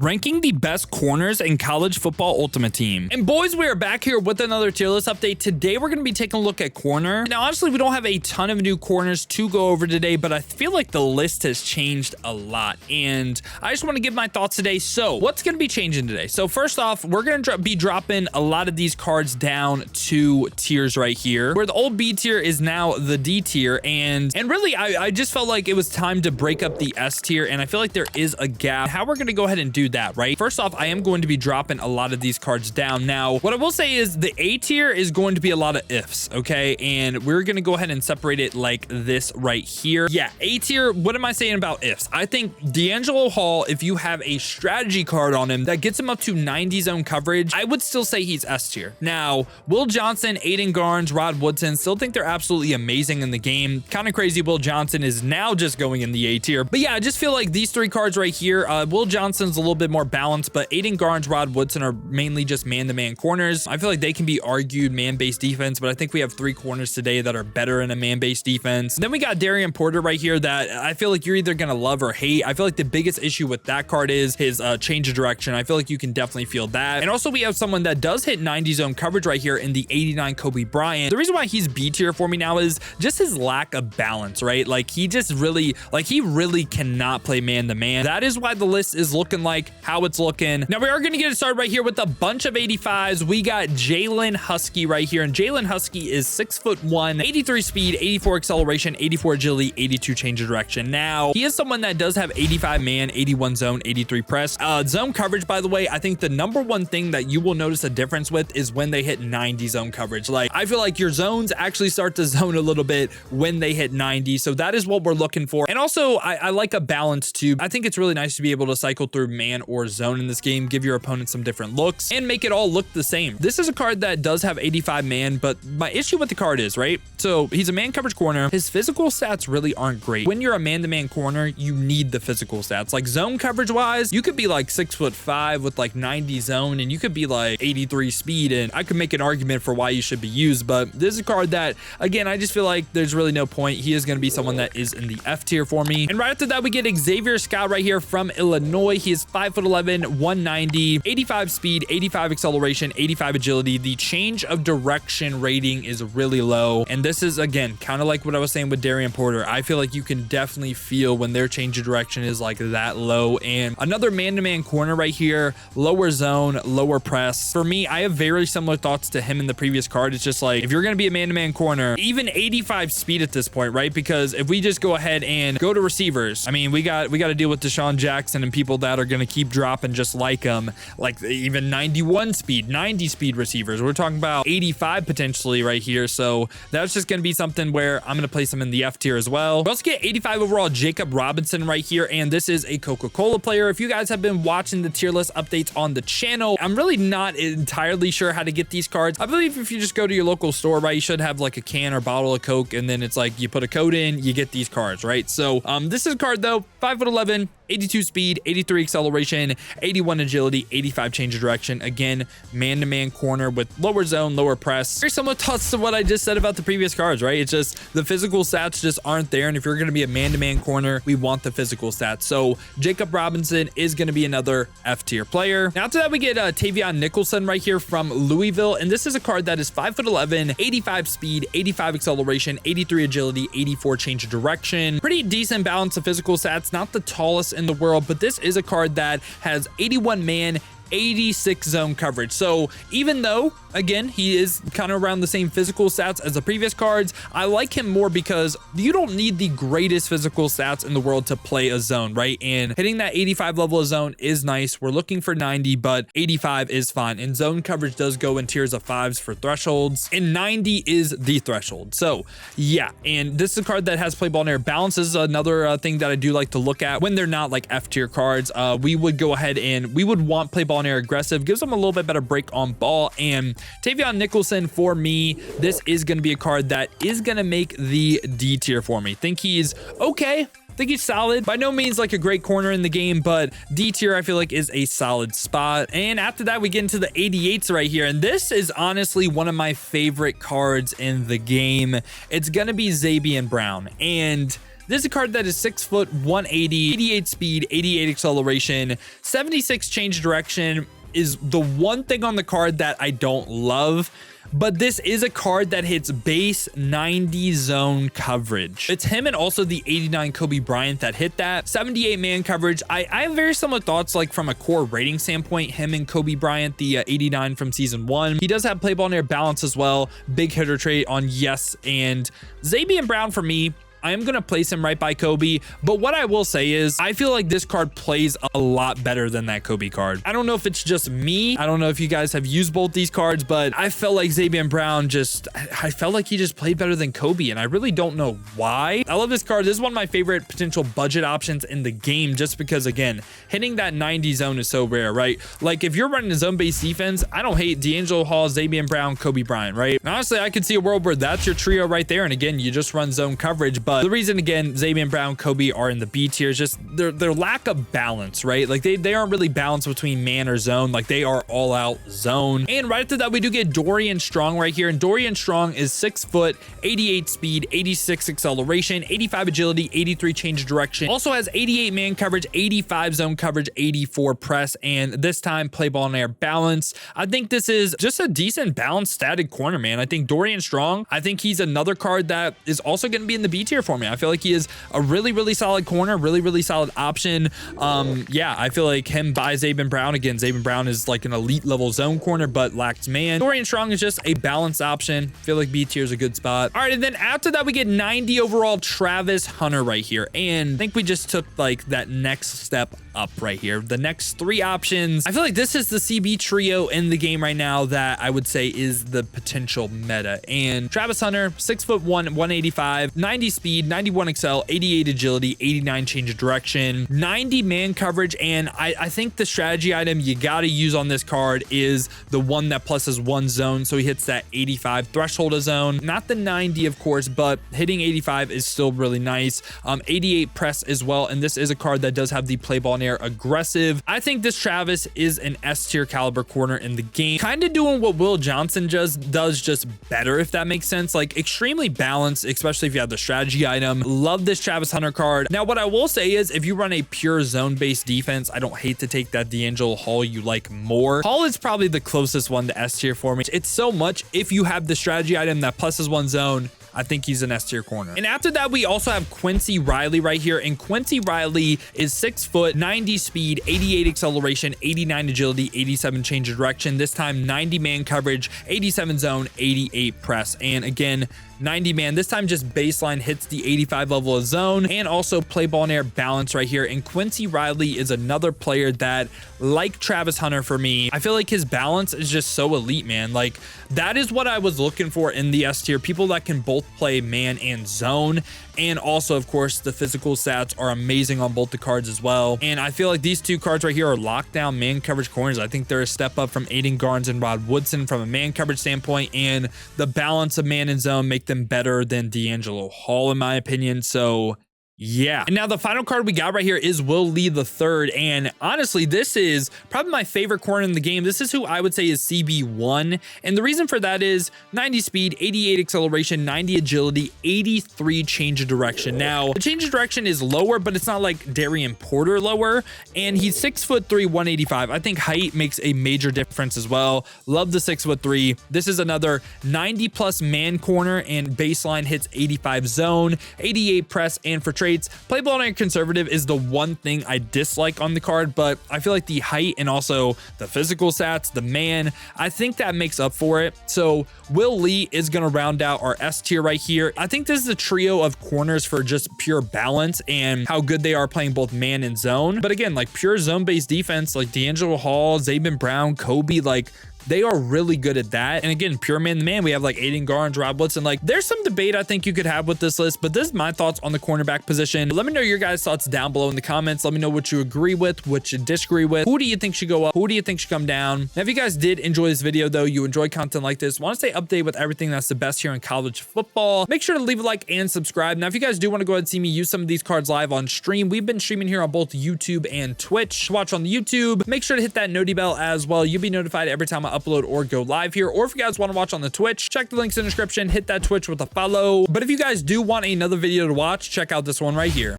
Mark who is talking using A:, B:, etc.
A: Ranking the best corners in college football Ultimate Team. And boys, we are back here with another tier list update. Today, we're going to be taking a look at corner. Now, honestly, we don't have a ton of new corners to go over today, but I feel like the list has changed a lot. And I just want to give my thoughts today. So what's going to be changing today? So first off, we're going to be dropping a lot of these cards down to tiers right here, where the old B tier is now the D tier. And really, I just felt like it was time to break up the S tier. And I feel like there is a gap. How we're going to go ahead and do that, right? First off, I am going to be dropping a lot of these cards down. Now, what I will say is the A tier is going to be a lot of ifs, okay? And we're going to go ahead and separate it like this right here. Yeah, A tier, what am I saying about ifs? I think D'Angelo Hall, if you have a strategy card on him that gets him up to 90 zone coverage, I would still say he's S tier. Now, Will Johnson, Aiden Garnes, Rod Woodson, still think they're absolutely amazing in the game. Kind of crazy Will Johnson is now just going in the A tier. But yeah, I just feel like these three cards right here, Will Johnson's a little bit more balanced, but Aiden Garnes, Rod Woodson are mainly just man-to-man corners. I feel like they can be argued man-based defense, but I think we have three corners today that are better in a man-based defense. Then we got Darian Porter right here that I feel like you're either going to love or hate. I feel like the biggest issue with that card is his change of direction. I feel like you can definitely feel that. And also we have someone that does hit 90 zone coverage right here in the 89 Kobe Bryant. The reason why he's B tier for me now is just his lack of balance, right? Like he just really, he really cannot play man-to-man. That is why the list is looking like how it's looking. Now we are going to get it started right here with a bunch of 85s. We got Jaylen Husky right here, and Jaylen Husky is 6'1", 83 speed, 84 acceleration, 84 agility, 82 change of direction. Now he is someone that does have 85 man, 81 zone, 83 press. Zone coverage, by the way, I think the number one thing that you will notice a difference with is when they hit 90 zone coverage. Like I feel like your zones actually start to zone a little bit when they hit 90. So that is what we're looking for. And also I like a balance too. I think it's really nice to be able to cycle through man or zone in this game, give your opponent some different looks and make it all look the same. This is a card that does have 85 man, but my issue with the card is, right? So he's a man coverage corner. His physical stats really aren't great. When you're a man-to-man corner, you need the physical stats. Like zone coverage wise, you could be like 6'5" with like 90 zone, and you could be like 83 speed, and I could make an argument for why you should be used. But this is a card that, again, I just feel like there's really no point. He is going to be someone that is in the F tier for me. And right after that, we get Xavier Scout right here from Illinois. He is 5'11", 190, 85 speed, 85 acceleration, 85 agility. The change of direction rating is really low. And this is, again, kind of like what I was saying with Darian Porter. I feel like you can definitely feel when their change of direction is like that low. And another man-to-man corner right here, lower zone, lower press. For me, I have very similar thoughts to him in the previous card. It's just like, if you're going to be a man-to-man corner, even 85 speed at this point, right? Because if we just go ahead and go to receivers, I mean, we got to deal with Deshaun Jackson and people that are going to keep dropping just like him, like even 91 speed, 90 speed receivers. We're talking about 85 potentially right here. So that's just going to be something where I'm going to place him in the F tier as well. We also get 85 overall Jacob Robinson right here, and this is a Coca-Cola player. If you guys have been watching the tier list updates on the channel, I'm really not entirely sure how to get these cards. I believe if you just go to your local store, right, you should have like a can or bottle of Coke, and then it's like you put a code in, you get these cards, right? So this is a card though, 5'11", 82 speed, 83 acceleration, 81 agility, 85 change of direction. Again, man-to-man corner with lower zone, lower press. Very similar thoughts to what I just said about the previous cards, right? It's just the physical stats just aren't there. And if you're going to be a man-to-man corner, we want the physical stats. So Jacob Robinson is going to be another F tier player. Now after that, we get Tavon Nicholson right here from Louisville. And this is a card that is 5'11", 85 speed, 85 acceleration, 83 agility, 84 change of direction. Pretty decent balance of physical stats. Not the tallest in the world, but this is a card that has 81 man, 86 zone coverage. So even though, again, he is kind of around the same physical stats as the previous cards, I like him more because you don't need the greatest physical stats in the world to play a zone, right? And hitting that 85 level of zone is nice. We're looking for 90, but 85 is fine. And zone coverage does go in tiers of 5s for thresholds, and 90 is the threshold. So yeah, and this is a card that has play ball in air. Balance is another thing that I do like to look at when they're not like F tier cards. We would go ahead and we would want play ball in air aggressive, gives them a little bit better break on ball. And Tavon Nicholson, for me, this is going to be a card that is going to make the D tier for me. Think he's okay. Think he's solid. By no means like a great corner in the game, but D tier I feel like is a solid spot. And after that, we get into the 88s right here. And this is honestly one of my favorite cards in the game. It's going to be Zack Brown. And This is a card that is 6 foot, 180, 88 speed, 88 acceleration, 76 change direction is the one thing on the card that I don't love. But this is a card that hits base 90 zone coverage. It's him and also the 89 Kobe Bryant that hit that. 78 man coverage. I have very similar thoughts, like from a core rating standpoint, him and Kobe Bryant, the 89 from season 1. He does have play ball in air balance as well. Big hitter trait on yes. And Xavier Brown for me, I am going to place him right by Kobe, but what I will say is I feel like this card plays a lot better than that Kobe card. I don't know if it's just me. I don't know if you guys have used both these cards, but I felt like Xavier Brown I felt like he just played better than Kobe, and I really don't know why. I love this card. This is one of my favorite potential budget options in the game just because, again, hitting that 90 zone is so rare, right? Like if you're running a zone-based defense, I don't hate D'Angelo Hall, Xavier Brown, Kobe Bryant, right? And honestly, I could see a world where that's your trio right there, and again, you just run zone coverage. But the reason, again, Xavier Brown, Kobe are in the B tier is just their lack of balance, right? Like they aren't really balanced between man or zone. Like they are all out zone. And right after that, we do get Dorian Strong right here. And Dorian Strong is 6 foot, 88 speed, 86 acceleration, 85 agility, 83 change of direction. Also has 88 man coverage, 85 zone coverage, 84 press, and this time play ball in air balance. I think this is just a decent balanced static corner, man. I think Dorian Strong, I think he's another card that is also going to be in the B tier for me. I feel like he is a really solid corner, really solid option. Yeah, I feel like him by Xavier Brown. Again, Xavier Brown is like an elite level zone corner, but lacks man. Dorian Strong is just a balanced option. I feel like B tier is a good spot. All right, and then after that, we get 90 overall Travis Hunter right here. And I think we just took like that next step up right here. The next 3 options. I feel like this is the CB trio in the game right now that I would say is the potential meta. And Travis Hunter, 6'1", 185, 90 speed, 91 excel, 88 agility, 89 change of direction, 90 man coverage. And I think the strategy item you got to use on this card is the one that pluses 1 zone. So he hits that 85 threshold of zone, not the 90, of course, but hitting 85 is still really nice. 88 press as well. And this is a card that does have the play ball in air aggressive. I think this Travis is an S tier caliber corner in the game, kind of doing what Will Johnson does just better, if that makes sense. Like extremely balanced, especially if you have the strategy item. Love this Travis Hunter card. Now, what I will say is if you run a pure zone-based defense, I don't hate to take that D'Angelo Hall you like more. Hall is probably the closest one to S tier for me. It's so much if you have the strategy item that pluses 1 zone. I think he's an S tier corner. And after that, we also have Quincy Riley right here. And Quincy Riley is 6 foot, 90 speed, 88 acceleration, 89 agility, 87 change of direction. This time 90 man coverage, 87 zone, 88 press. And again, 90 man, this time just baseline hits the 85 level of zone and also play ball in air balance right here. And Quincy Riley is another player that, like Travis Hunter for me, I feel like his balance is just so elite, man. Like that is what I was looking for in the S tier. People that can both play man and zone. And also, of course, the physical stats are amazing on both the cards as well. And I feel like these 2 cards right here are lockdown man coverage corners. I think they're a step up from Aiden Garnes and Rod Woodson from a man coverage standpoint, and the balance of man and zone make them better than D'Angelo Hall, in my opinion. So yeah. And now the final card we got right here is Will Lee III. And honestly, this is probably my favorite corner in the game. This is who I would say is CB1. And the reason for that is 90 speed, 88 acceleration, 90 agility, 83 change of direction. Now, the change of direction is lower, but it's not like Darian Porter lower. And he's 6'3", 185. I think height makes a major difference as well. Love the 6'3". This is another 90 plus man corner, and baseline hits 85 zone, 88 press, and for trade play ball and conservative is the one thing I dislike on the card, but I feel like the height and also the physical stats, the man, I think that makes up for it. So Will Lee is going to round out our S tier right here. I think this is a trio of corners for just pure balance and how good they are playing both man and zone. But again, like pure zone-based defense, like D'Angelo Hall, Xavier Brown, Kobe, like they are really good at that. And again, pure man to man, we have like Aiden Garnes, Rod Woodson. Like there's some debate I think you could have with this list, but this is my thoughts on the cornerback position. Let me know your guys' thoughts down below in the comments. Let me know what you agree with, what you disagree with. Who do you think should go up? Who do you think should come down? Now, if you guys did enjoy this video though, you enjoy content like this, want to stay updated with everything that's the best here in college football, make sure to leave a like and subscribe. Now, if you guys do want to go ahead and see me use some of these cards live on stream, we've been streaming here on both YouTube and Twitch. To watch on the YouTube, make sure to hit that noti bell as well. You'll be notified every time I upload or go live here. Or if you guys want to watch on the Twitch, check the links in the description, hit that Twitch with a follow. But if you guys do want another video to watch, check out this one right here.